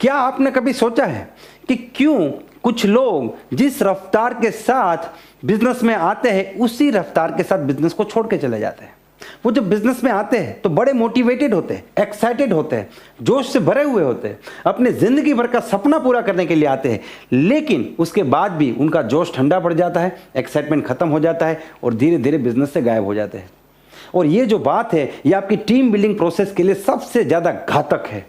क्या आपने कभी सोचा है कि क्यों कुछ लोग जिस रफ्तार के साथ बिजनेस में आते हैं उसी रफ्तार के साथ बिजनेस को छोड़ के चले जाते हैं। वो जब बिजनेस में आते हैं तो बड़े मोटिवेटेड होते हैं, एक्साइटेड होते हैं, जोश से भरे हुए होते हैं, अपने जिंदगी भर का सपना पूरा करने के लिए आते हैं, लेकिन उसके बाद भी उनका जोश ठंडा पड़ जाता है, एक्साइटमेंट खत्म हो जाता है और धीरे धीरे बिजनेस से गायब हो जाते हैं। और ये जो बात है ये आपकी टीम बिल्डिंग प्रोसेस के लिए सबसे ज्यादा घातक है।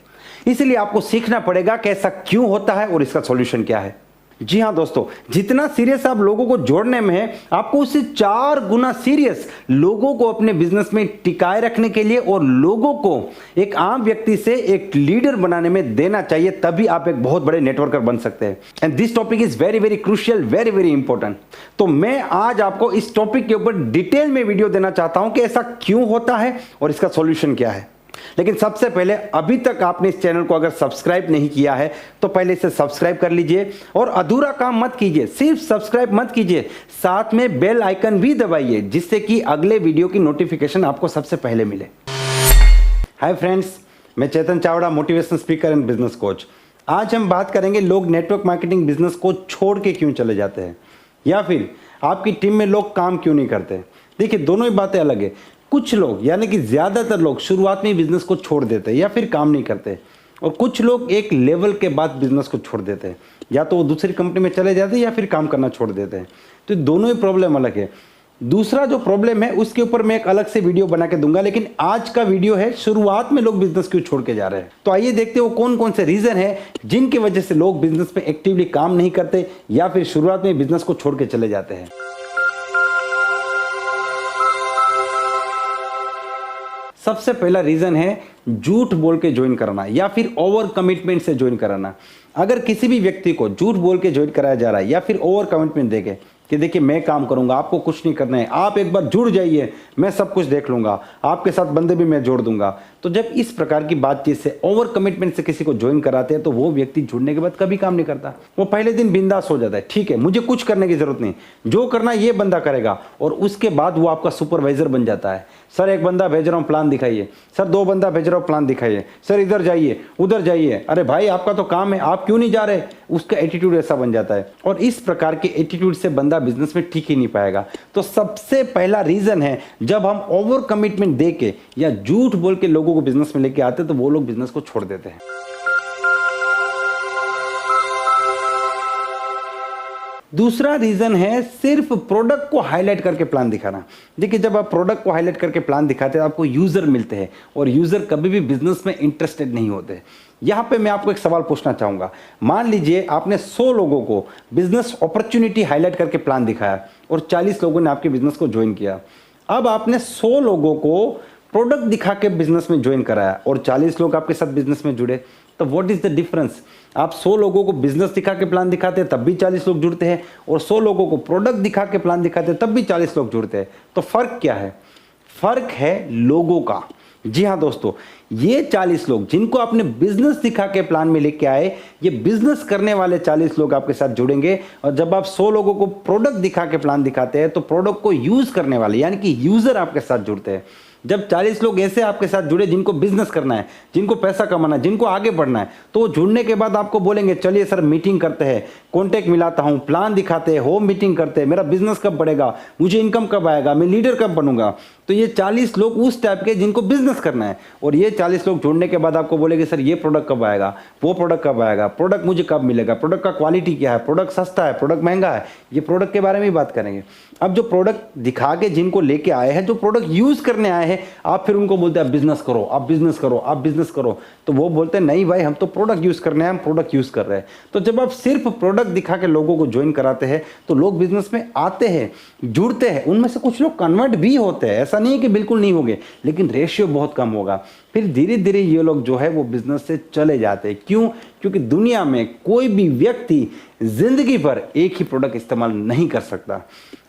इसलिए आपको सीखना पड़ेगा कि ऐसा क्यों होता है और इसका सॉल्यूशन क्या है। जी हां दोस्तों, जितना सीरियस आप लोगों को जोड़ने में है, आपको उससे 4 गुना सीरियस लोगों को अपने बिजनेस में टिकाए रखने के लिए और लोगों को एक आम व्यक्ति से एक लीडर बनाने में देना चाहिए, तभी आप एक बहुत बड़े नेटवर्कर बन सकते हैं। And this topic is very very crucial, very very important. तो मैं आज आपको इस टॉपिक के ऊपर डिटेल में वीडियो देना चाहता हूं कि ऐसा क्यों होता है और इसका सॉल्यूशन क्या है। लेकिन सबसे पहले, अभी तक आपने इस चैनल को अगर सब्सक्राइब नहीं किया है तो पहले इसे सब्सक्राइब कर लीजिए और अधूरा काम मत कीजिए, सिर्फ सब्सक्राइब मत कीजिए, साथ में बेल आइकन भी दबाइए जिससे कि अगले वीडियो की नोटिफिकेशन आपको सबसे पहले मिले। हाय फ्रेंड्स, मैं Chetan Chavda, motivational speaker and business coach. आज हम बात करेंगे लोग नेटवर्क मार्केटिंग बिजनेस को छोड़ के क्यों चले जाते हैं, या फिर आपकी टीम में लोग काम क्यों नहीं करते। देखिए, दोनों ही बातें अलग है। कुछ लोग यानी कि ज्यादातर लोग शुरुआत में बिजनेस को छोड़ देते हैं या फिर काम नहीं करते, और कुछ लोग एक लेवल के बाद बिजनेस को छोड़ देते हैं, या तो वो दूसरी कंपनी में चले जाते हैं या फिर काम करना छोड़ देते हैं। तो दोनों ही प्रॉब्लम अलग है। दूसरा जो प्रॉब्लम है उसके ऊपर मैं एक अलग से वीडियो बना के दूंगा, लेकिन आज का वीडियो है शुरुआत में लोग बिजनेस क्यों छोड़ के जा रहे हैं। तो आइए देखते हैं वो कौन कौन से रीजन है जिनकी वजह से लोग बिजनेस में एक्टिवली काम नहीं करते या फिर शुरुआत में बिजनेस को छोड़ के चले जाते हैं। सबसे पहला रीजन है झूठ बोल के ज्वाइन कराना या फिर ओवर कमिटमेंट से ज्वाइन कराना। अगर किसी भी व्यक्ति को झूठ बोल के ज्वाइन कराया जा रहा है या फिर ओवर कमिटमेंट देके कि देखिए मैं काम करूंगा, आपको कुछ नहीं करना है, आप एक बार जुड़ जाइए, मैं सब कुछ देख लूंगा, आपके साथ बंदे भी मैं जोड़ दूंगा। तो जब इस प्रकार की बातचीत से, ओवर कमिटमेंट से किसी को ज्वाइन कराते हैं तो वो व्यक्ति जुड़ने के बाद कभी काम नहीं करता। वो पहले दिन बिंदास हो जाता है, ठीक है मुझे कुछ करने की जरूरत नहीं, जो करना ये बंदा करेगा, और उसके बाद वो आपका सुपरवाइजर बन जाता है। सर एक बंदा भेज रहा हूँ प्लान दिखाइए, सर 2 बंदा भेज रहा हूँ प्लान दिखाइए, सर इधर जाइए उधर जाइए, अरे भाई आपका तो काम है, आप क्यों नहीं जा रहे। उसका एटीट्यूड ऐसा बन जाता है, और इस प्रकार के एटीट्यूड से बंदा बिजनेस में टिक ही नहीं पाएगा। तो सबसे पहला रीजन है, जब हम ओवर कमिटमेंट देके या झूठ बोल के लोगों को बिजनेस में लेके आते हैं तो वो लोग बिजनेस को छोड़ देते हैं। दूसरा रीजन है सिर्फ प्रोडक्ट को हाईलाइट करके प्लान दिखाना। देखिए, जब आप प्रोडक्ट को हाईलाइट करके प्लान दिखाते हैं आपको यूजर मिलते हैं, और यूजर कभी भी बिजनेस में इंटरेस्टेड नहीं होते। यहां पे मैं आपको एक सवाल पूछना चाहूंगा। मान लीजिए आपने 100 लोगों को बिजनेस अपॉर्चुनिटी हाईलाइट करके प्लान दिखाया और 40 लोगों ने आपके बिजनेस को ज्वाइन किया। अब आपने 100 लोगों को प्रोडक्ट दिखा के बिजनेस में ज्वाइन कराया और 40 लोग आपके साथ बिजनेस में जुड़े, तो व्हाट इज द डिफरेंस। आप 100 लोगों को बिजनेस दिखा के प्लान दिखाते हैं तब भी 40 लोग जुड़ते हैं, और 100 लोगों को प्रोडक्ट दिखा के प्लान दिखाते हैं तब भी 40 लोग जुड़ते हैं। तो फर्क क्या है? फर्क है लोगों का। जी हाँ दोस्तों, ये 40 लोग जिनको आपने बिजनेस दिखा के प्लान में लेके आए, ये बिजनेस करने वाले 40 लोग आपके साथ जुड़ेंगे। और जब आप 100 लोगों को प्रोडक्ट दिखा के प्लान दिखाते हैं तो प्रोडक्ट को यूज करने वाले यानी कि यूजर आपके साथ जुड़ते हैं। जब 40 लोग ऐसे आपके साथ जुड़े जिनको बिजनेस करना है, जिनको पैसा कमाना है, जिनको आगे बढ़ना है, तो जुड़ने के बाद आपको बोलेंगे चलिए सर मीटिंग करते हैं, कॉन्टेक्ट मिलाता हूं, प्लान दिखाते हैं, होम मीटिंग करते हैं, मेरा बिजनेस कब बढ़ेगा, मुझे इनकम कब आएगा, मैं लीडर कब बनूंगा। तो ये 40 लोग उस टाइप के जिनको बिजनेस करना है, और ये 40 लोग जुड़ने के बाद आपको बोलेंगे सर ये प्रोडक्ट कब आएगा, वो प्रोडक्ट कब आएगा, प्रोडक्ट मुझे कब मिलेगा, प्रोडक्ट का क्वालिटी क्या है, प्रोडक्ट सस्ता है, प्रोडक्ट महंगा है, ये प्रोडक्ट के बारे में ही बात करेंगे। अब जो प्रोडक्ट दिखा के जिनको लेके आए हैं, जो प्रोडक्ट यूज करने आए हैं, आप फिर उनको बोलते हैं बिजनेस करो, आप बिजनेस करो, आप बिजनेस करो। तो वो बोलते हैं नहीं भाई हम तो प्रोडक्ट यूज करने हैं, हम प्रोडक्ट यूज कर रहे हैं। तो जब आप सिर्फ प्रोडक्ट दिखा के लोगों को ज्वाइन कराते हैं तो लोग बिजनेस में आते हैं, जुड़ते हैं, उनमें से कुछ लोग कन्वर्ट भी होते हैं, ऐसा नहीं है कि बिल्कुल नहीं होंगे, लेकिन रेशियो बहुत कम होगा। फिर धीरे धीरे ये लोग जो है वो बिजनेस से चले जाते हैं। क्यों? क्योंकि दुनिया में कोई भी व्यक्ति जिंदगी भर एक ही प्रोडक्ट इस्तेमाल नहीं कर सकता।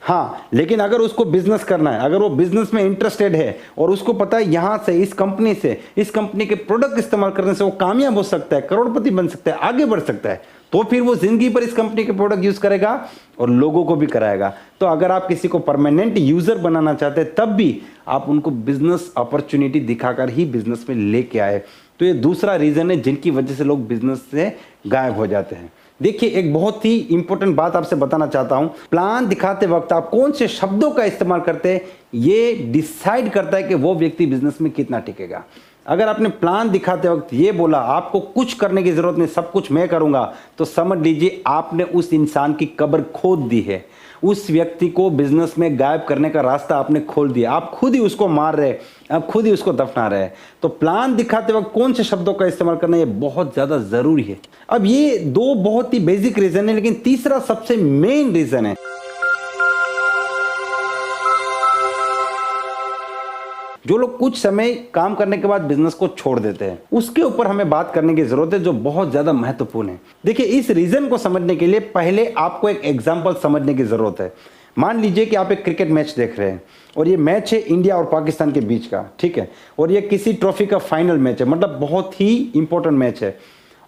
हाँ, लेकिन अगर उसको बिजनेस करना है, अगर वो बिजनेस में इंटरेस्टेड है और उसको पता है यहां से इस कंपनी के प्रोडक्ट इस्तेमाल करने से वो कामयाब हो सकता है, करोड़पति बन सकता है, आगे बढ़ सकता है, तो फिर वो जिंदगी पर इस कंपनी के प्रोडक्ट यूज करेगा और लोगों को भी कराएगा। तो अगर आप किसी को परमानेंट यूजर बनाना चाहते हैं तब भी आप उनको बिजनेस अपॉर्चुनिटी दिखाकर ही बिजनेस में लेके आए। तो ये दूसरा रीजन है जिनकी वजह से लोग बिजनेस से गायब हो जाते हैं। देखिए, एक बहुत ही इंपॉर्टेंट बात आपसे बताना चाहता हूं, प्लान दिखाते वक्त आप कौन से शब्दों का इस्तेमाल करते हैं ये डिसाइड करता है कि वो व्यक्ति बिजनेस में कितना टिकेगा। अगर आपने प्लान दिखाते वक्त ये बोला आपको कुछ करने की जरूरत नहीं, सब कुछ मैं करूंगा, तो समझ लीजिए आपने उस इंसान की कब्र खोद दी है। उस व्यक्ति को बिजनेस में गायब करने का रास्ता आपने खोल दिया। आप खुद ही उसको मार रहे, आप खुद ही उसको दफना रहे। तो प्लान दिखाते वक्त कौन से शब्दों का इस्तेमाल करना ये बहुत ज्यादा जरूरी है। अब ये दो बहुत ही बेसिक रीजन है, लेकिन तीसरा सबसे मेन रीजन है जो लोग कुछ समय काम करने के बाद बिजनेस को छोड़ देते हैं। उसके ऊपर हमें बात करने की जरूरत है जो बहुत ज्यादा महत्वपूर्ण है। देखिए, इस रीजन को समझने के लिए पहले आपको एक एग्जांपल समझने की जरूरत है। मान लीजिए कि आप एक क्रिकेट मैच देख रहे हैं और ये मैच है इंडिया और पाकिस्तान के बीच का, ठीक है, और ये किसी ट्रॉफी का फाइनल मैच है, मतलब बहुत ही इंपॉर्टेंट मैच है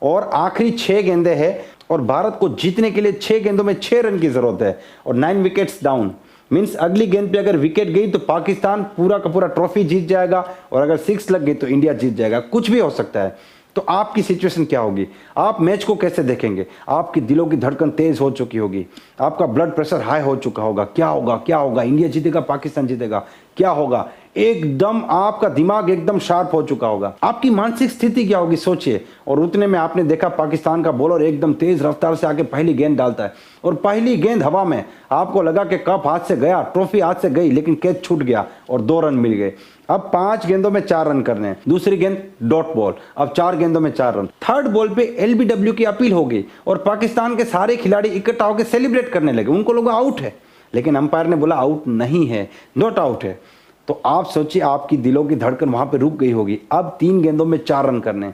और आखिरी 6 गेंदें हैं और भारत को जीतने के लिए 6 गेंदों में 6 रन की जरूरत है और 9 विकेट्स डाउन। मींस अगली गेंद पे अगर विकेट गई तो पाकिस्तान पूरा का पूरा ट्रॉफी जीत जाएगा और अगर 6 लग गई तो इंडिया जीत जाएगा। कुछ भी हो सकता है। तो आपकी सिचुएशन क्या होगी? आप मैच को कैसे देखेंगे? आपकी दिलों की धड़कन तेज हो चुकी होगी, आपका ब्लड प्रेशर हाई हो चुका होगा। क्या होगा, क्या होगा, इंडिया जीतेगा, पाकिस्तान जीतेगा, क्या होगा? एकदम आपका दिमाग एकदम शार्प हो चुका होगा। आपकी मानसिक स्थिति क्या होगी सोचिए। और उतने में आपने देखा पाकिस्तान का बॉलर एकदम तेज रफ्तार से आके पहली गेंद डालता है और पहली गेंद हवा में, आपको लगा कि कप हाथ से गया, ट्रॉफी हाथ से गई, लेकिन कैच छूट गया और 2 रन मिल गए। अब 5 गेंदों में 4 रन करने हैं, दूसरी गेंद डॉट बॉल, अब 4 गेंदों में 4 रन। थर्ड बॉल पे एलबीडब्ल्यू की अपील हो गई और पाकिस्तान के सारे खिलाड़ी इकट्ठा होकर सेलिब्रेट करने लगे। उनको लोग आउट है, लेकिन अंपायर ने बोला आउट नहीं है, नॉट आउट है। तो आप सोचिए आपकी दिलों की धड़कन वहां पे रुक गई होगी। अब 3 गेंदों में 4 रन करने।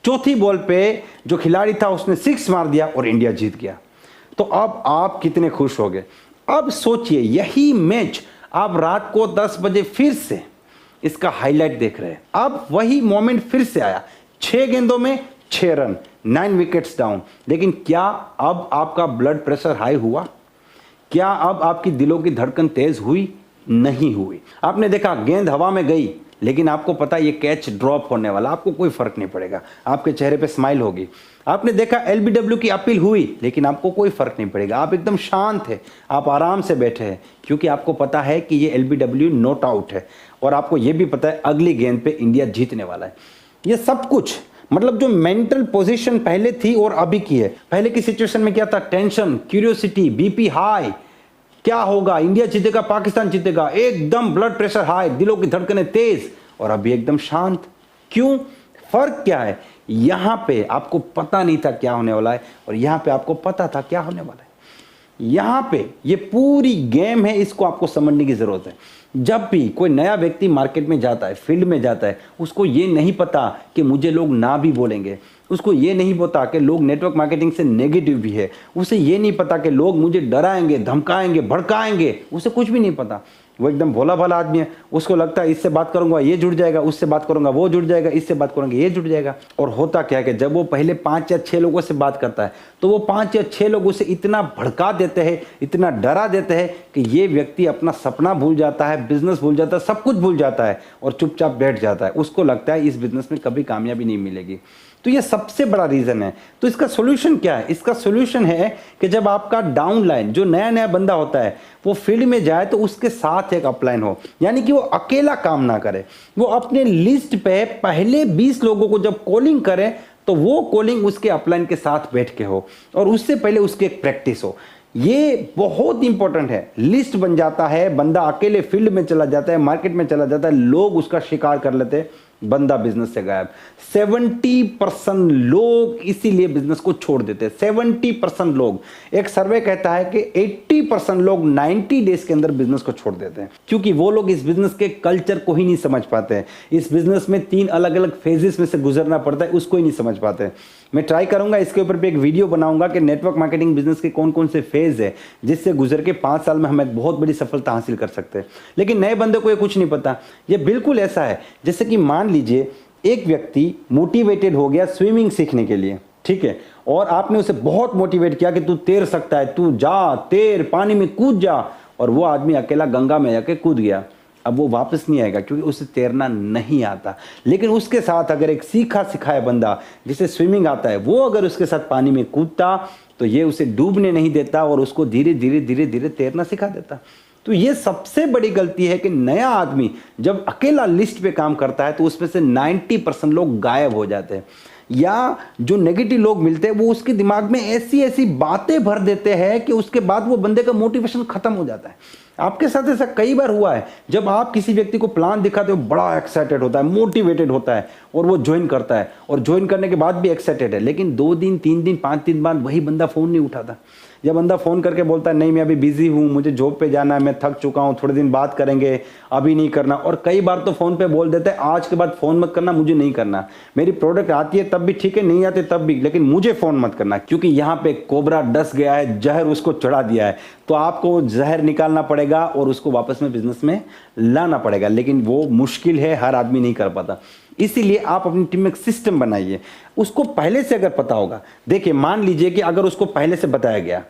चौथी बॉल पे जो खिलाड़ी था उसने 6 मार दिया और इंडिया जीत गया। तो अब आप कितने खुश हो गए। अब सोचिए यही मैच आप रात को 10 बजे फिर से इसका हाईलाइट देख रहे हैं। अब वही मोमेंट फिर से आया, 6 गेंदों में 6 रन, 9 विकेट्स डाउन। लेकिन क्या अब आपका ब्लड प्रेशर हाई हुआ? क्या अब आपकी दिलों की धड़कन तेज हुई? नहीं हुई। आपने देखा गेंद हवा में गई, लेकिन आपको पता ये कैच ड्रॉप होने वाला, आपको कोई फर्क नहीं पड़ेगा, आपके चेहरे पे स्माइल होगी। आपने देखा एलबीडब्ल्यू की अपील हुई, लेकिन आपको कोई फर्क नहीं पड़ेगा, आप एकदम शांत है, आप आराम से बैठे हैं, क्योंकि आपको पता है कि ये एलबीडब्ल्यू नॉट आउट है और आपको ये भी पता है अगली गेंद पे इंडिया जीतने वाला है। ये सब कुछ मतलब जो मेंटल पोजीशन पहले थी और अभी की है। पहले की सिचुएशन में क्या था? टेंशन, क्यूरियोसिटी, बीपी हाई, क्या होगा, इंडिया जीतेगा, पाकिस्तान जीतेगा, एकदम ब्लड प्रेशर हाई, दिलों की धड़कनें तेज, और अभी एकदम शांत। क्यों? फर्क क्या है? यहां पे आपको पता नहीं था क्या होने वाला है और यहां पे आपको पता था क्या होने वाला है। यहां पे ये पूरी गेम है, इसको आपको समझने की जरूरत है। जब भी कोई नया व्यक्ति मार्केट में जाता है, फील्ड में जाता है, उसको ये नहीं पता कि मुझे लोग ना भी बोलेंगे, उसको ये नहीं पता कि लोग नेटवर्क मार्केटिंग से नेगेटिव भी है, उसे ये नहीं पता कि लोग मुझे डराएंगे, धमकाएंगे, भड़काएंगे, उसे कुछ भी नहीं पता। वो एकदम भोला भाला आदमी है, उसको लगता है इससे बात करूंगा ये जुड़ जाएगा, उससे बात करूंगा वो जुड़ जाएगा, इससे बात करूंगा ये जुड़ जाएगा। और होता क्या है कि जब वो पहले 5 या 6 लोगों से बात करता है तो वो 5 या 6 लोग उसे इतना भड़का देते हैं, इतना डरा देते हैं कि ये व्यक्ति अपना सपना भूल जाता है, बिजनेस भूल जाता है, सब कुछ भूल जाता है और चुपचाप बैठ जाता है। उसको लगता है इस बिजनेस में कभी कामयाबी नहीं मिलेगी। तो ये सबसे बड़ा रीजन है। तो इसका सॉल्यूशन क्या है? इसका सॉल्यूशन है कि जब आपका डाउनलाइन जो नया नया बंदा होता है वो फील्ड में जाए तो उसके साथ एक अपलाइन हो, यानी कि वो अकेला काम ना करे, वो अपने लिस्ट पे पहले 20 लोगों को जब कॉलिंग करे तो वो कॉलिंग उसके अपलाइन के साथ बैठ के हो और उससे पहले उसकी एक प्रैक्टिस हो। ये बहुत इंपॉर्टेंट है। लिस्ट बन जाता है, बंदा अकेले फील्ड में चला जाता है, मार्केट में चला जाता है, लोग उसका शिकार कर लेते हैं, बंदा बिजनेस से गायब। 70% लोग इसीलिए बिजनेस को छोड़ देते हैं। 70% लोग, एक सर्वे कहता है कि 80% लोग 90 डेज के अंदर बिजनेस को छोड़ देते हैं, क्योंकि वो लोग इस बिजनेस के कल्चर को ही नहीं समझ पाते हैं। इस बिजनेस में 3 अलग अलग फेजेस में से गुजरना पड़ता है, उसको ही नहीं समझ पाते। मैं ट्राई करूंगा इसके ऊपर भी एक वीडियो बनाऊंगा कि नेटवर्क मार्केटिंग बिजनेस के कौन कौन से फेज है जिससे गुजर के 5 साल में हम एक बहुत बड़ी सफलता हासिल कर सकते हैं। लेकिन नए बंदे को ये कुछ नहीं पता। ये बिल्कुल ऐसा है जैसे कि मान लीजिए एक व्यक्ति मोटिवेटेड हो गया स्विमिंग सीखने के लिए, ठीक ठीक है, और आपने उसे बहुत मोटिवेट किया कि तू तैर सकता है, तू जा तैर, पानी में कूद जा, और वो आदमी अकेला गंगा में जाके कूद गया। अब वो वापस नहीं आएगा क्योंकि उसे तैरना नहीं आता। लेकिन उसके साथ अगर एक सीखा सिखाया बंदा जिसे स्विमिंग आता है, वो अगर उसके साथ पानी में कूदता तो ये उसे डूबने नहीं देता और उसको धीरे धीरे धीरे धीरे तैरना सिखा देता। तो ये सबसे बड़ी गलती है कि नया आदमी जब अकेला लिस्ट पे काम करता है तो उसमें से 90% लोग गायब हो जाते हैं, या जो नेगेटिव लोग मिलते हैं वो उसके दिमाग में ऐसी ऐसी बातें भर देते हैं कि उसके बाद वो बंदे का मोटिवेशन खत्म हो जाता है। आपके साथ ऐसा कई बार हुआ है, जब आप किसी व्यक्ति को प्लान दिखाते हो, बड़ा एक्साइटेड होता है, मोटिवेटेड होता है, और वो ज्वाइन करता है, और ज्वाइन करने के बाद भी एक्साइटेड है, लेकिन 2 दिन 3 दिन 5 दिन बाद वही बंदा फोन नहीं उठाता। जब बंदा फोन करके बोलता है नहीं मैं अभी बिजी हूँ, मुझे जॉब पे जाना है, मैं थक चुका हूँ, थोड़े दिन बात करेंगे, अभी नहीं करना, और कई बार तो फोन पे बोल देते हैं आज के बाद फोन मत करना, मुझे नहीं करना, मेरी प्रोडक्ट आती है तब भी ठीक है, नहीं आती तब भी, लेकिन मुझे फोन मत करना, क्योंकि यहाँ पे कोबरा डस गया है, जहर उसको चढ़ा दिया है, तो आपको जहर निकालना पड़ेगा और उसको वापस में बिजनेस में लाना पड़ेगा। लेकिन वो मुश्किल है, हर आदमी नहीं कर पाता। इसीलिए आप अपनी टीम में एक सिस्टम बनाइए। उसको पहले से अगर पता होगा, देखिए मान लीजिए कि अगर उसको पहले से बताया गया,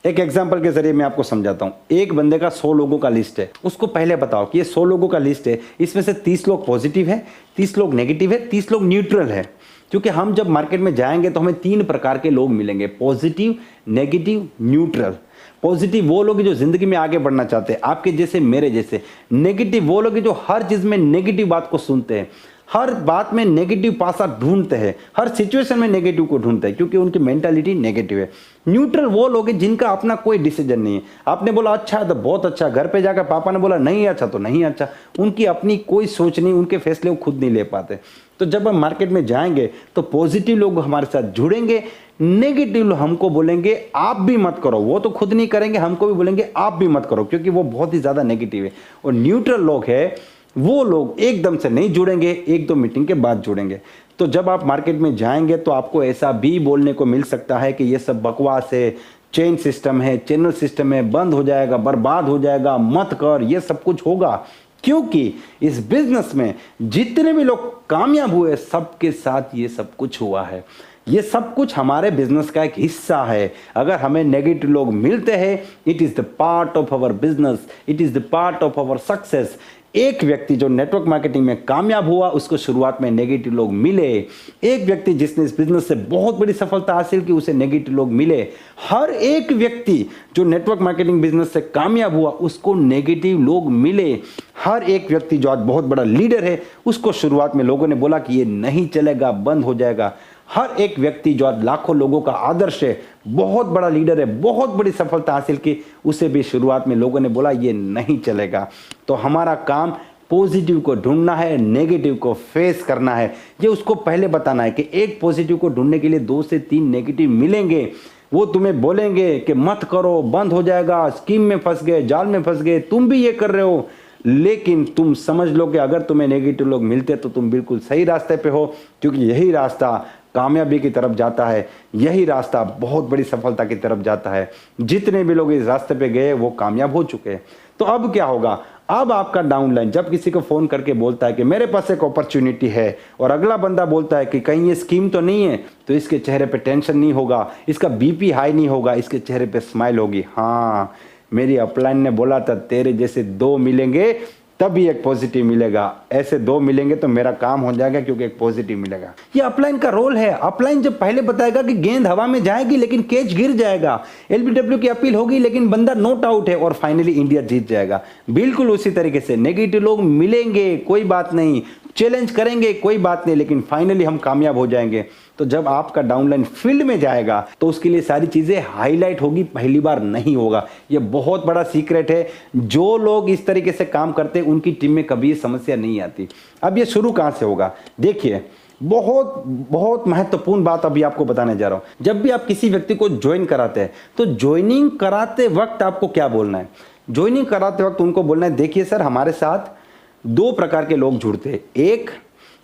एक एग्जांपल के जरिए मैं आपको समझाता हूं। एक बंदे का 100 लोगों का लिस्ट है, उसको पहले बताओ कि ये 100 लोगों का लिस्ट है, इसमें से 30 लोग पॉजिटिव है, 30 लोग नेगेटिव है, 30 लोग न्यूट्रल है। क्योंकि हम जब मार्केट में जाएंगे तो हमें 3 प्रकार के लोग मिलेंगे, पॉजिटिव, नेगेटिव, न्यूट्रल। पॉजिटिव वो लोग जो जिंदगी में आगे बढ़ना चाहते हैं, आपके जैसे मेरे जैसे। नेगेटिव वो लोग जो हर चीज में नेगेटिव बात को सुनते हैं, हर बात में नेगेटिव पासा ढूंढते हैं, हर सिचुएशन में नेगेटिव को ढूंढते हैं, क्योंकि उनकी मेंटालिटी नेगेटिव है। न्यूट्रल वो लोग हैं जिनका अपना कोई डिसीजन नहीं है। आपने बोला अच्छा है तो बहुत अच्छा, घर पे जाकर पापा ने बोला नहीं अच्छा तो नहीं अच्छा, उनकी अपनी कोई सोच नहीं, उनके फैसले वो खुद नहीं ले पाते। तो जब हम मार्केट में जाएंगे तो पॉजिटिव लोग हमारे साथ जुड़ेंगे, नेगेटिव लोग हमको बोलेंगे आप भी मत करो, वो तो खुद नहीं करेंगे, हमको भी बोलेंगे आप भी मत करो, क्योंकि वो बहुत ही ज्यादा नेगेटिव है। और न्यूट्रल लोग है वो लोग एकदम से नहीं जुड़ेंगे, 1-2 मीटिंग के बाद जुड़ेंगे। तो जब आप मार्केट में जाएंगे तो आपको ऐसा भी बोलने को मिल सकता है कि ये सब बकवास है, चेन सिस्टम है, चैनल सिस्टम है, बंद हो जाएगा, बर्बाद हो जाएगा, मत कर, ये सब कुछ होगा। क्योंकि इस बिजनेस में जितने भी लोग कामयाब हुए सबके साथ ये सब कुछ हुआ है। ये सब कुछ हमारे बिजनेस का एक हिस्सा है। अगर हमें नेगेटिव लोग मिलते हैं, it is the part of our business, it is the part of our success. एक व्यक्ति जो नेटवर्क मार्केटिंग में कामयाब हुआ उसको शुरुआत में नेगेटिव लोग मिले, एक व्यक्ति जिसने इस बिजनेस से बहुत बड़ी सफलता हासिल की उसे नेगेटिव लोग मिले। हर एक व्यक्ति जो नेटवर्क मार्केटिंग बिजनेस से कामयाब हुआ उसको नेगेटिव लोग मिले। हर एक व्यक्ति जो आज बहुत बड़ा लीडर है उसको शुरुआत में लोगों ने बोला कि ये नहीं चलेगा, बंद हो जाएगा। हर एक व्यक्ति जो आज लाखों लोगों का आदर्श है, बहुत बड़ा लीडर है, बहुत बड़ी सफलता हासिल की, उसे भी शुरुआत में लोगों ने बोला ये नहीं चलेगा। तो हमारा काम पॉजिटिव को ढूंढना है, नेगेटिव को फेस करना है। ये उसको पहले बताना है कि एक पॉजिटिव को ढूंढने के लिए 2 से 3 नेगेटिव मिलेंगे। वो तुम्हें बोलेंगे कि मत करो, बंद हो जाएगा, स्कीम में फंस गए, जाल में फंस गए, तुम भी ये कर रहे हो। लेकिन तुम समझ लो कि अगर तुम्हें नेगेटिव लोग मिलते तो तुम बिल्कुल सही रास्ते पे हो, क्योंकि यही रास्ता कामयाबी की तरफ जाता है, यही रास्ता बहुत बड़ी सफलता की तरफ जाता है। जितने भी लोग इस रास्ते पे गए वो कामयाब हो चुके हैं। तो अब क्या होगा, अब आपका डाउनलाइन जब किसी को फोन करके बोलता है कि मेरे पास एक अपॉर्चुनिटी है, और अगला बंदा बोलता है कि कहीं ये स्कीम तो नहीं है, तो इसके चेहरे पे टेंशन नहीं होगा, इसका बीपी हाई नहीं होगा, इसके चेहरे पे स्माइल होगी। हाँ, मेरी अपलाइन ने बोला था तेरे जैसे 2 मिलेंगे तभी एक पॉजिटिव मिलेगा, ऐसे 2 मिलेंगे तो मेरा काम हो जाएगा, क्योंकि एक पॉजिटिव मिलेगा। ये अपलाइन का रोल है। अपलाइन जब पहले बताएगा कि गेंद हवा में जाएगी लेकिन कैच गिर जाएगा, एलबीडब्ल्यू की अपील होगी लेकिन बंदा नॉट आउट है, और फाइनली इंडिया जीत जाएगा। बिल्कुल उसी तरीके से नेगेटिव लोग मिलेंगे, कोई बात नहीं, चैलेंज करेंगे, कोई बात नहीं, लेकिन फाइनली हम कामयाब हो जाएंगे। तो जब आपका डाउनलाइन फील्ड में जाएगा तो उसके लिए सारी चीजें हाईलाइट होगी, पहली बार नहीं होगा। ये बहुत बड़ा सीक्रेट है। जो लोग इस तरीके से काम करते हैं उनकी टीम में कभी ये समस्या नहीं आती। अब ये शुरू कहां से होगा, देखिए बहुत बहुत महत्वपूर्ण बात अभी आपको बताने जा रहा हूं। जब भी आप किसी व्यक्ति को ज्वाइन कराते हैं तो ज्वाइनिंग कराते वक्त आपको क्या बोलना है, ज्वाइनिंग कराते वक्त उनको बोलना है देखिए सर, हमारे साथ 2 प्रकार के लोग जुड़ते हैं। एक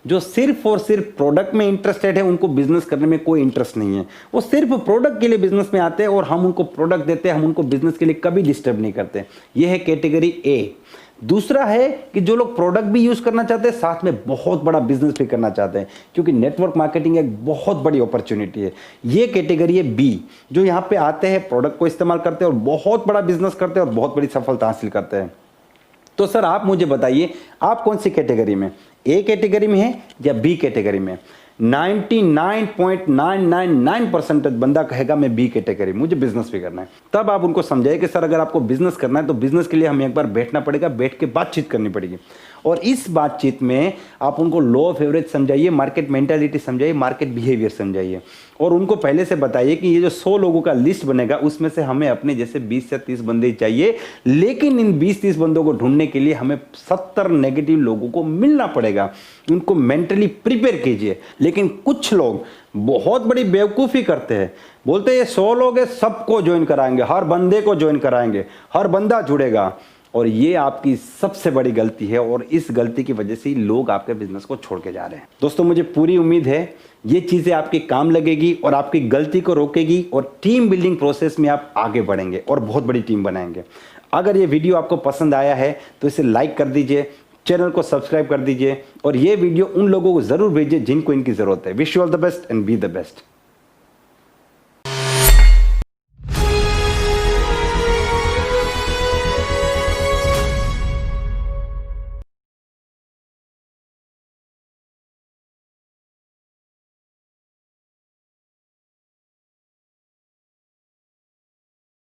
जो सिर्फ और सिर्फ प्रोडक्ट में इंटरेस्टेड है, उनको बिजनेस करने में कोई इंटरेस्ट नहीं है, वो सिर्फ प्रोडक्ट के लिए बिजनेस में आते हैं और हम उनको प्रोडक्ट देते हैं, हम उनको बिजनेस के लिए कभी डिस्टर्ब नहीं करते। ये है कैटेगरी ए। दूसरा है कि जो लोग प्रोडक्ट भी यूज करना चाहते हैं, साथ में बहुत बड़ा बिजनेस भी करना चाहते हैं, क्योंकि नेटवर्क मार्केटिंग एक बहुत बड़ी अपॉर्चुनिटी है। ये कैटेगरी है बी, जो यहाँ पे आते हैं, प्रोडक्ट को इस्तेमाल करते हैं और बहुत बड़ा बिजनेस करते हैं और बहुत बड़ी सफलता हासिल करते हैं। तो सर आप मुझे बताइए, आप कौन सी कैटेगरी में, ए कैटेगरी में है या बी कैटेगरी में? 99.999% बंदा कहेगा मैं बी कैटेगरी, मुझे बिजनेस भी करना है। तब आप उनको समझाइए कि सर अगर आपको बिजनेस करना है तो बिजनेस के लिए हमें एक बार बैठना पड़ेगा, बैठ के बातचीत करनी पड़ेगी। और इस बातचीत में आप उनको लॉ ऑफ एवरेज समझाइए, मार्केट मेंटालिटी समझाइए, मार्केट बिहेवियर समझाइए, और उनको पहले से बताइए कि ये जो 100 लोगों का लिस्ट बनेगा उसमें से हमें अपने जैसे 20 या 30 बंदे चाहिए, लेकिन इन 20-30 बंदों को ढूंढने के लिए हमें 70 नेगेटिव लोगों को मिलना पड़ेगा। उनको मेंटली प्रिपेयर कीजिए। लेकिन कुछ लोग बहुत बड़ी बेवकूफ़ी करते हैं, बोलते हैं ये 100 लोग हैं, सबको ज्वाइन कराएंगे, हर बंदे को ज्वाइन कराएंगे, हर बंदा जुड़ेगा। और ये आपकी सबसे बड़ी गलती है, और इस गलती की वजह से ही लोग आपके बिजनेस को छोड़ के जा रहे हैं। दोस्तों मुझे पूरी उम्मीद है ये चीज़ें आपके काम लगेगी और आपकी गलती को रोकेगी, और टीम बिल्डिंग प्रोसेस में आप आगे बढ़ेंगे और बहुत बड़ी टीम बनाएंगे। अगर ये वीडियो आपको पसंद आया है तो इसे लाइक कर दीजिए, चैनल को सब्सक्राइब कर दीजिए, और ये वीडियो उन लोगों को ज़रूर भेजिए जिनको इनकी ज़रूरत है। Wish you all the best and be the best.